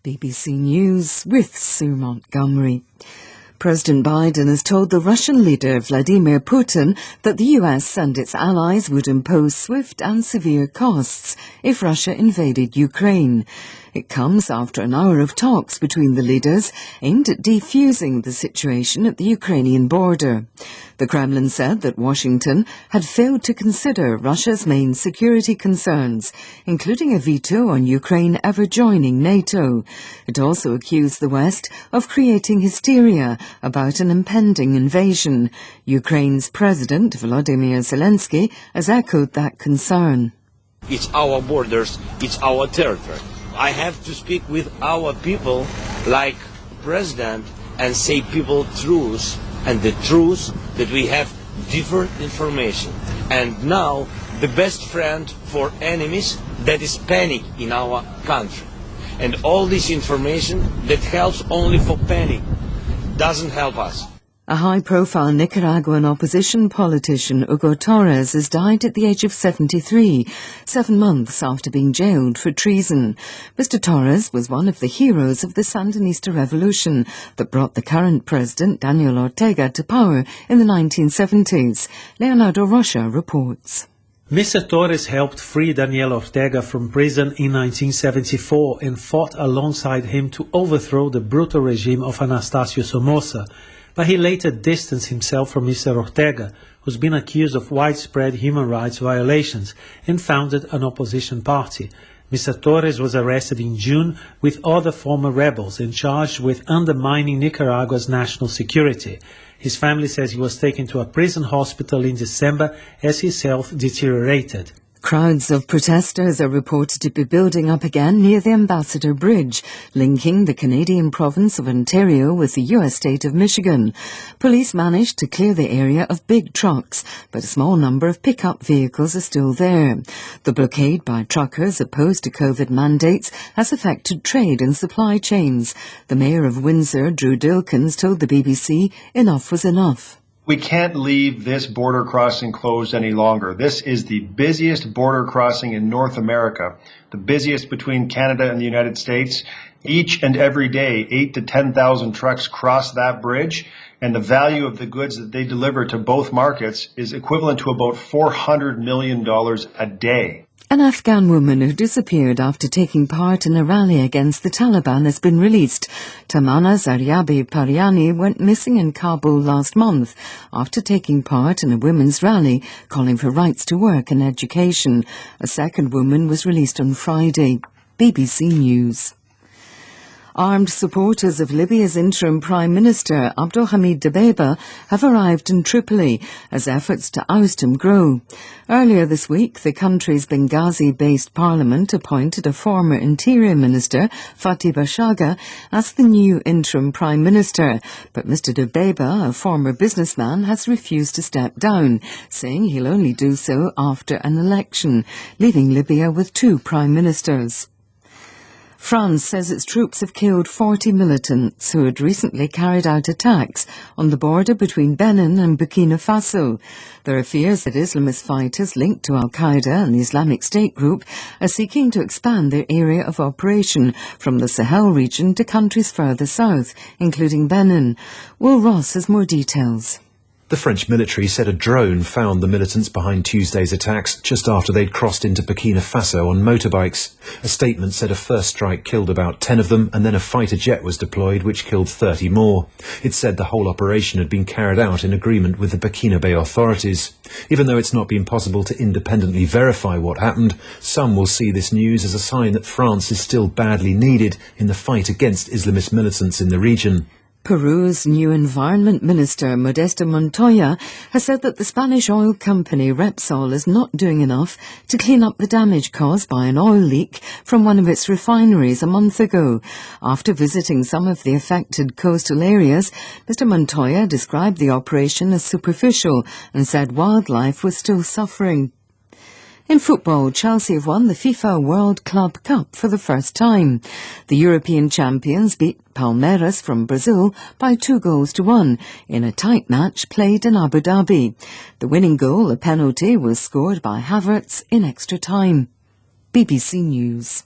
BBC News with Sue Montgomery. President Biden has told the Russian leader Vladimir Putin that the US and its allies would impose swift and severe costs if Russia invaded Ukraine. It comes after an hour of talks between the leaders aimed at defusing the situation at the Ukrainian border. The Kremlin said that Washington had failed to consider Russia's main security concerns, including a veto on Ukraine ever joining NATO. It also accused the West of creating hysteria about an impending invasion. Ukraine's President Volodymyr Zelensky has echoed that concern. It's our borders, it's our territory. I have to speak with our people like president and say people truth, and the truth that we have different information. And now the best friend for enemies, that is panic in our country. And all this information that helps only for panic doesn't help us. A high-profile Nicaraguan opposition politician, Hugo Torres, has died at the age of 73, 7 months after being jailed for treason. Mr. Torres was one of the heroes of the Sandinista revolution that brought the current president, Daniel Ortega, to power in the 1970s. Leonardo Rocha reports. Mr. Torres helped free Daniel Ortega from prison in 1974 and fought alongside him to overthrow the brutal regime of Anastasio Somoza. But he later distanced himself from Mr. Ortega, who's been accused of widespread human rights violations, and founded an opposition party. Mr. Torres was arrested in June with other former rebels and charged with undermining Nicaragua's national security. His family says he was taken to a prison hospital in December as his health deteriorated. Crowds of protesters are reported to be building up again near the Ambassador Bridge, linking the Canadian province of Ontario with the US state of Michigan. Police managed to clear the area of big trucks, but a small number of pickup vehicles are still there. The blockade by truckers opposed to COVID mandates has affected trade and supply chains. The Mayor of Windsor, Drew Dilkins, told the BBC enough was enough. We can't leave this border crossing closed any longer. This is the busiest border crossing in North America, the busiest between Canada and the United States. Each and every day, 8,000 to 10,000 trucks cross that bridge, and the value of the goods that they deliver to both markets is equivalent to about $400 million a day. An Afghan woman who disappeared after taking part in a rally against the Taliban has been released. Tamana Zaryabi Pariani went missing in Kabul last month after taking part in a women's rally calling for rights to work and education. A second woman was released on Friday. BBC News. Armed supporters of Libya's interim Prime Minister Abdulhamid Dbeibeh have arrived in Tripoli as efforts to oust him grow. Earlier this week, the country's Benghazi-based parliament appointed a former Interior Minister, Fatih Bashaga, as the new interim Prime Minister. But Mr. Dbeibeh, a former businessman, has refused to step down, saying he'll only do so after an election, leaving Libya with 2 prime ministers. France says its troops have killed 40 militants who had recently carried out attacks on the border between Benin and Burkina Faso. There are fears that Islamist fighters linked to Al-Qaeda and the Islamic State group are seeking to expand their area of operation from the Sahel region to countries further south, including Benin. Will Ross has more details. The French military said a drone found the militants behind Tuesday's attacks just after they'd crossed into Burkina Faso on motorbikes. A statement said a first strike killed about 10 of them and then a fighter jet was deployed which killed 30 more. It said the whole operation had been carried out in agreement with the Burkinabe authorities. Even though it's not been possible to independently verify what happened, some will see this news as a sign that France is still badly needed in the fight against Islamist militants in the region. Peru's new Environment Minister, Modesto Montoya, has said that the Spanish oil company Repsol is not doing enough to clean up the damage caused by an oil leak from one of its refineries a month ago. After visiting some of the affected coastal areas, Mr. Montoya described the operation as superficial and said wildlife was still suffering. In football, Chelsea have won the FIFA World Club Cup for the first time. The European champions beat Palmeiras from Brazil by 2-1 in a tight match played in Abu Dhabi. The winning goal, a penalty, was scored by Havertz in extra time. BBC News.